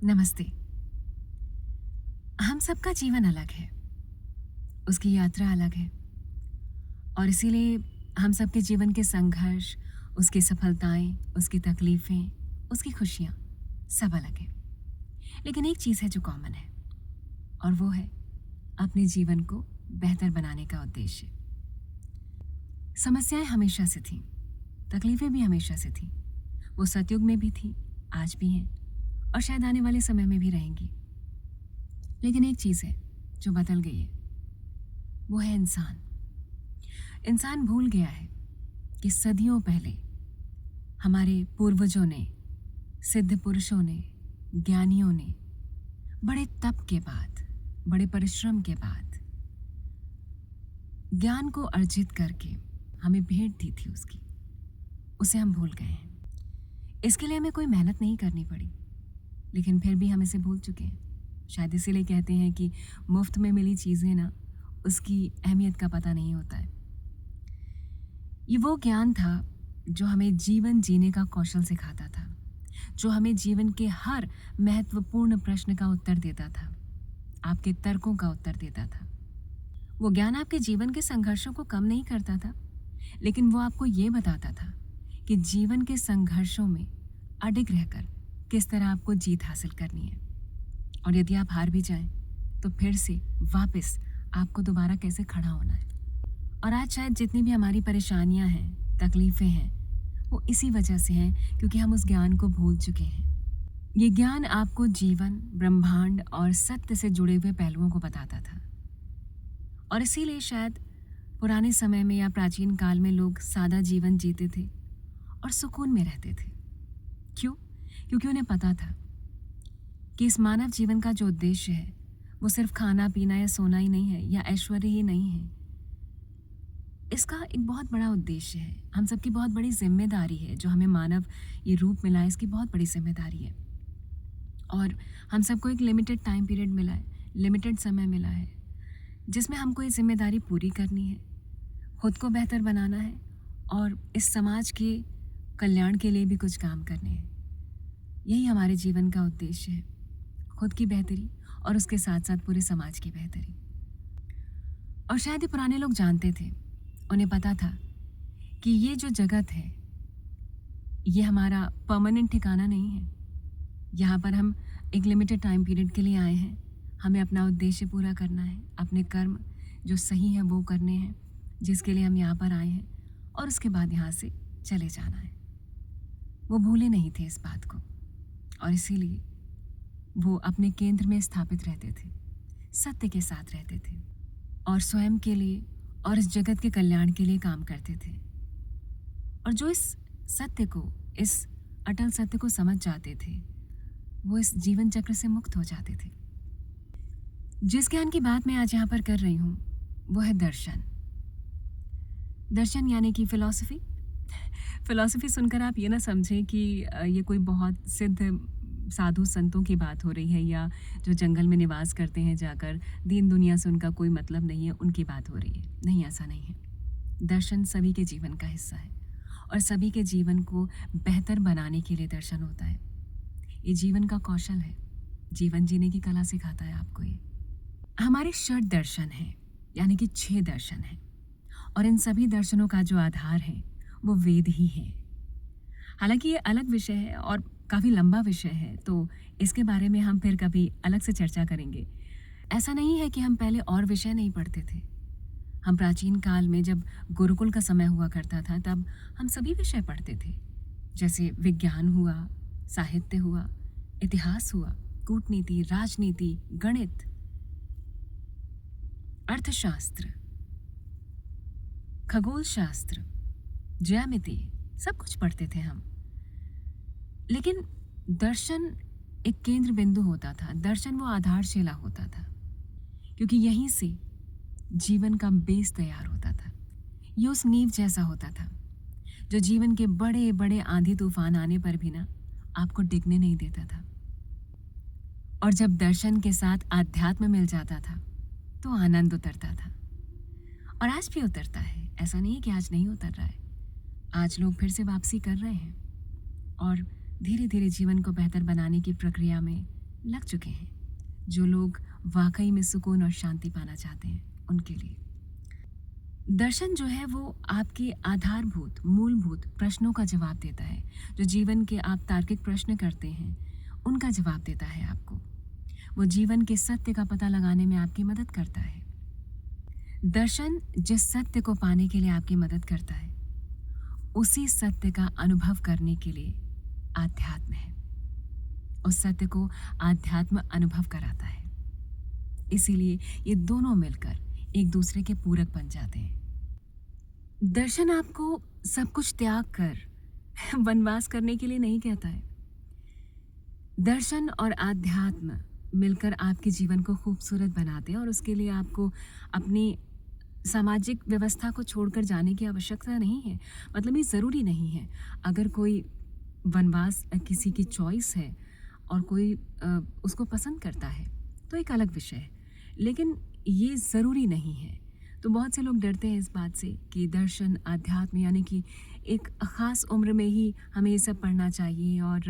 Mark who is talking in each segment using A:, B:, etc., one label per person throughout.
A: नमस्ते। हम सबका जीवन अलग है, उसकी यात्रा अलग है और इसीलिए हम सबके जीवन के संघर्ष, उसकी सफलताएं, उसकी तकलीफ़ें, उसकी खुशियाँ सब अलग हैं। लेकिन एक चीज़ है जो कॉमन है और वो है अपने जीवन को बेहतर बनाने का उद्देश्य। समस्याएं हमेशा से थीं, तकलीफ़ें भी हमेशा से थीं। वो सतयुग में भी थीं, आज भी हैं और शायद आने वाले समय में भी रहेंगी। लेकिन एक चीज़ है जो बदल गई है, वो है इंसान। इंसान भूल गया है कि सदियों पहले हमारे पूर्वजों ने, सिद्ध पुरुषों ने, ज्ञानियों ने बड़े तप के बाद, बड़े परिश्रम के बाद ज्ञान को अर्जित करके हमें भेंट दी थी उसकी। उसे हम भूल गए हैं। इसके लिए हमें कोई मेहनत नहीं करनी पड़ी, लेकिन फिर भी हम इसे भूल चुके हैं। शायद इसीलिए कहते हैं कि मुफ्त में मिली चीज़ें ना, उसकी अहमियत का पता नहीं होता है। ये वो ज्ञान था जो हमें जीवन जीने का कौशल सिखाता था, जो हमें जीवन के हर महत्वपूर्ण प्रश्न का उत्तर देता था, आपके तर्कों का उत्तर देता था। वो ज्ञान आपके जीवन के संघर्षों को कम नहीं करता था, लेकिन वो आपको ये बताता था कि जीवन के संघर्षों में अडिग रहकर किस तरह आपको जीत हासिल करनी है, और यदि आप हार भी जाएं तो फिर से वापस आपको दोबारा कैसे खड़ा होना है। और आज शायद जितनी भी हमारी परेशानियां हैं, तकलीफ़ें हैं, वो इसी वजह से हैं क्योंकि हम उस ज्ञान को भूल चुके हैं। ये ज्ञान आपको जीवन, ब्रह्मांड और सत्य से जुड़े हुए पहलुओं को बताता था। और इसीलिए शायद पुराने समय में या प्राचीन काल में लोग सादा जीवन जीते थे और सुकून में रहते थे। क्यों? क्योंकि उन्हें पता था कि इस मानव जीवन का जो उद्देश्य है वो सिर्फ खाना पीना या सोना ही नहीं है, या ऐश्वर्य ही नहीं है। इसका एक बहुत बड़ा उद्देश्य है, हम सबकी बहुत बड़ी जिम्मेदारी है। जो हमें मानव ये रूप मिला है, इसकी बहुत बड़ी जिम्मेदारी है। और हम सबको एक लिमिटेड टाइम पीरियड मिला है, लिमिटेड समय मिला है, जिसमें हमको ये जिम्मेदारी पूरी करनी है, खुद को बेहतर बनाना है और इस समाज के कल्याण के लिए भी कुछ काम करने हैं। यही हमारे जीवन का उद्देश्य है, खुद की बेहतरी और उसके साथ साथ पूरे समाज की बेहतरी। और शायद ये पुराने लोग जानते थे, उन्हें पता था कि ये जो जगत है ये हमारा परमानेंट ठिकाना नहीं है। यहाँ पर हम एक लिमिटेड टाइम पीरियड के लिए आए हैं, हमें अपना उद्देश्य पूरा करना है, अपने कर्म जो सही हैं वो करने हैं, जिसके लिए हम यहाँ पर आए हैं, और उसके बाद यहाँ से चले जाना है। वो भूले नहीं थे इस बात को और इसीलिए वो अपने केंद्र में स्थापित रहते थे, सत्य के साथ रहते थे और स्वयं के लिए और इस जगत के कल्याण के लिए काम करते थे। और जो इस सत्य को, इस अटल सत्य को समझ जाते थे, वो इस जीवन चक्र से मुक्त हो जाते थे। जिस ज्ञान की बात मैं आज यहाँ पर कर रही हूँ वो है दर्शन। दर्शन यानी कि फिलॉसफी। फिलॉसफी सुनकर आप ये ना समझें कि ये कोई बहुत सिद्ध साधु संतों की बात हो रही है, या जो जंगल में निवास करते हैं जाकर, दीन दुनिया से उनका कोई मतलब नहीं है, उनकी बात हो रही है। नहीं, ऐसा नहीं है। दर्शन सभी के जीवन का हिस्सा है और सभी के जीवन को बेहतर बनाने के लिए दर्शन होता है। ये जीवन का कौशल है, जीवन जीने की कला सिखाता है आपको ये। हमारे षट दर्शन हैं, यानी कि 6 दर्शन हैं, और इन सभी दर्शनों का जो आधार है वो वेद ही है। हालांकि ये अलग विषय है और काफ़ी लंबा विषय है, तो इसके बारे में हम फिर कभी अलग से चर्चा करेंगे। ऐसा नहीं है कि हम पहले और विषय नहीं पढ़ते थे। हम प्राचीन काल में जब गुरुकुल का समय हुआ करता था तब हम सभी विषय पढ़ते थे, जैसे विज्ञान हुआ, साहित्य हुआ, इतिहास हुआ, कूटनीति, राजनीति, गणित, अर्थशास्त्र, खगोल शास्त्र, ज्यामिति, सब कुछ पढ़ते थे हम। लेकिन दर्शन एक केंद्र बिंदु होता था, दर्शन वो आधारशिला होता था, क्योंकि यहीं से जीवन का बेस तैयार होता था। ये उस नींव जैसा होता था जो जीवन के बड़े बड़े आंधी तूफान आने पर भी ना आपको डिगने नहीं देता था। और जब दर्शन के साथ आध्यात्म मिल जाता था तो आनंद उतरता था, और आज भी उतरता है। ऐसा नहीं है कि आज नहीं उतर रहा है। आज लोग फिर से वापसी कर रहे हैं और धीरे धीरे जीवन को बेहतर बनाने की प्रक्रिया में लग चुके हैं, जो लोग वाकई में सुकून और शांति पाना चाहते हैं उनके लिए। दर्शन जो है वो आपके आधारभूत मूलभूत प्रश्नों का जवाब देता है। जो जीवन के आप तार्किक प्रश्न करते हैं उनका जवाब देता है आपको। वो जीवन के सत्य का पता लगाने में आपकी मदद करता है। दर्शन जिस सत्य को पाने के लिए आपकी मदद करता है, उसी सत्य का अनुभव करने के लिए आध्यात्म है। उस सत्य को आध्यात्म अनुभव कराता है। इसीलिए ये दोनों मिलकर एक दूसरे के पूरक बन जाते हैं। दर्शन आपको सब कुछ त्याग कर वनवास करने के लिए नहीं कहता है। दर्शन और आध्यात्म मिलकर आपके जीवन को खूबसूरत बनाते हैं और उसके लिए आपको अपनी सामाजिक व्यवस्था को छोड़कर जाने की आवश्यकता नहीं है। मतलब ये ज़रूरी नहीं है। अगर कोई वनवास किसी की चॉइस है और कोई उसको पसंद करता है तो एक अलग विषय है, लेकिन ये ज़रूरी नहीं है। तो बहुत से लोग डरते हैं इस बात से कि दर्शन आध्यात्म यानी कि एक ख़ास उम्र में ही हमें ये सब पढ़ना चाहिए और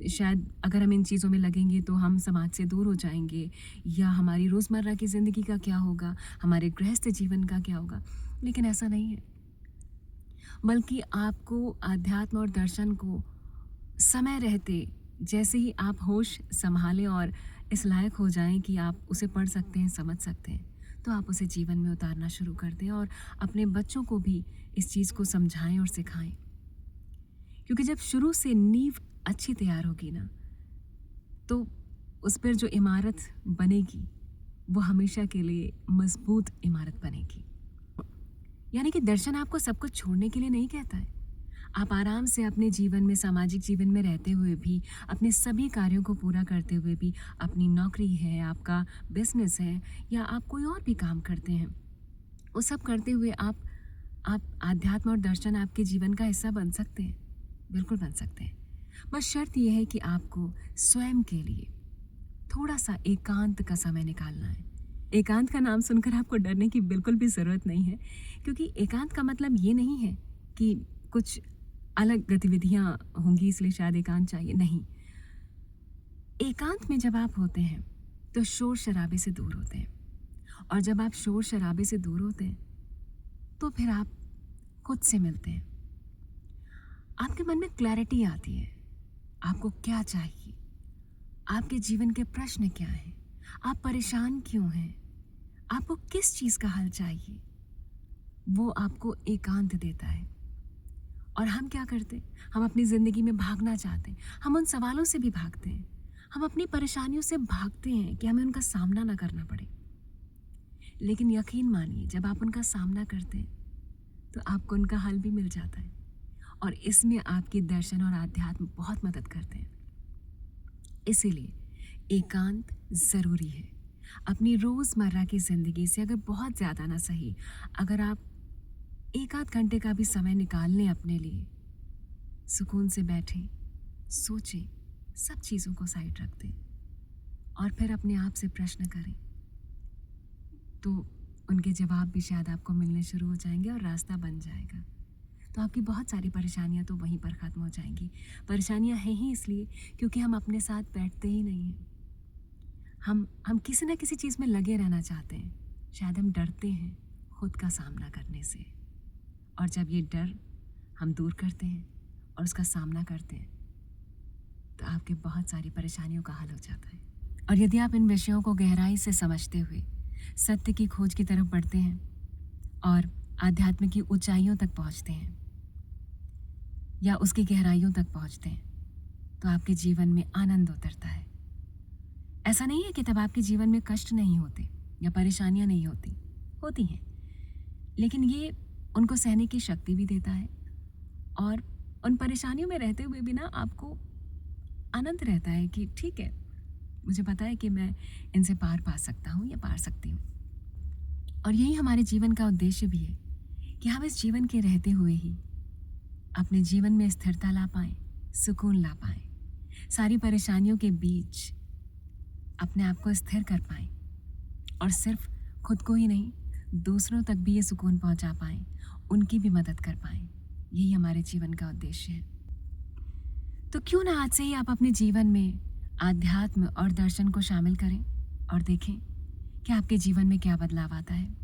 A: शायद अगर हम इन चीज़ों में लगेंगे तो हम समाज से दूर हो जाएंगे, या हमारी रोज़मर्रा की ज़िंदगी का क्या होगा, हमारे गृहस्थ जीवन का क्या होगा। लेकिन ऐसा नहीं है, बल्कि आपको आध्यात्म और दर्शन को समय रहते, जैसे ही आप होश संभालें और इस लायक हो जाएं कि आप उसे पढ़ सकते हैं, समझ सकते हैं, तो आप उसे जीवन में उतारना शुरू कर दें और अपने बच्चों को भी इस चीज़ को समझाएं और सिखाएं। क्योंकि जब शुरू से नींव अच्छी तैयार होगी ना, तो उस पर जो इमारत बनेगी वो हमेशा के लिए मजबूत इमारत बनेगी। यानी कि दर्शन आपको सब कुछ छोड़ने के लिए नहीं कहता है। आप आराम से अपने जीवन में, सामाजिक जीवन में रहते हुए भी, अपने सभी कार्यों को पूरा करते हुए भी, अपनी नौकरी है, आपका बिजनेस है, या आप कोई और भी काम करते हैं, वो सब करते हुए आप आध्यात्म और दर्शन आपके जीवन का हिस्सा बन सकते हैं। बिल्कुल बन सकते हैं। बस शर्त यह है कि आपको स्वयं के लिए थोड़ा सा एकांत का समय निकालना है। एकांत का नाम सुनकर आपको डरने की बिल्कुल भी ज़रूरत नहीं है, क्योंकि एकांत का मतलब ये नहीं है कि कुछ अलग गतिविधियां होंगी इसलिए शायद एकांत चाहिए। नहीं, एकांत में जब आप होते हैं तो शोर शराबे से दूर होते हैं, और जब आप शोर शराबे से दूर होते हैं तो फिर आप खुद से मिलते हैं। आपके मन में क्लैरिटी आती है, आपको क्या चाहिए, आपके जीवन के प्रश्न क्या हैं, आप परेशान क्यों हैं, आपको किस चीज़ का हल चाहिए, वो आपको एकांत देता है। और हम क्या करते हैं, हम अपनी ज़िंदगी में भागना चाहते हैं, हम उन सवालों से भी भागते हैं, हम अपनी परेशानियों से भागते हैं कि हमें उनका सामना ना करना पड़े। लेकिन यकीन मानिए, जब आप उनका सामना करते हैं तो आपको उनका हल भी मिल जाता है, और इसमें आपके दर्शन और आध्यात्म बहुत मदद करते हैं। इसीलिए एकांत ज़रूरी है। अपनी रोज़मर्रा की ज़िंदगी से अगर बहुत ज़्यादा ना सही, अगर आप एक आध घंटे का भी समय निकाल लें अपने लिए, सुकून से बैठें, सोचें, सब चीज़ों को साइड रख दें और फिर अपने आप से प्रश्न करें, तो उनके जवाब भी शायद आपको मिलने शुरू हो जाएंगे और रास्ता बन जाएगा। तो आपकी बहुत सारी परेशानियां तो वहीं पर ख़त्म हो जाएंगी। परेशानियां हैं ही इसलिए क्योंकि हम अपने साथ बैठते ही नहीं हैं। हम किसी न किसी चीज़ में लगे रहना चाहते हैं। शायद हम डरते हैं खुद का सामना करने से, और जब ये डर हम दूर करते हैं और उसका सामना करते हैं तो आपके बहुत सारी परेशानियों का हल हो जाता है। और यदि आप इन विषयों को गहराई से समझते हुए सत्य की खोज की तरफ बढ़ते हैं और आध्यात्म की ऊंचाइयों तक पहुंचते हैं या उसकी गहराइयों तक पहुंचते हैं, तो आपके जीवन में आनंद उतरता है। ऐसा नहीं है कि तब आपके जीवन में कष्ट नहीं होते या परेशानियां नहीं होती हैं, लेकिन ये उनको सहने की शक्ति भी देता है, और उन परेशानियों में रहते हुए भी ना आपको आनंद रहता है कि ठीक है, मुझे पता है कि मैं इनसे पार पा सकता हूँ या पार सकती हूँ। और यही हमारे जीवन का उद्देश्य भी है कि हम इस जीवन के रहते हुए ही अपने जीवन में स्थिरता ला पाएं, सुकून ला पाएं, सारी परेशानियों के बीच अपने आप को स्थिर कर पाएं, और सिर्फ खुद को ही नहीं, दूसरों तक भी ये सुकून पहुंचा पाएं, उनकी भी मदद कर पाएं। यही हमारे जीवन का उद्देश्य है। तो क्यों ना आज से ही आप अपने जीवन में आध्यात्म और दर्शन को शामिल करें और देखें कि आपके जीवन में क्या बदलाव आता है।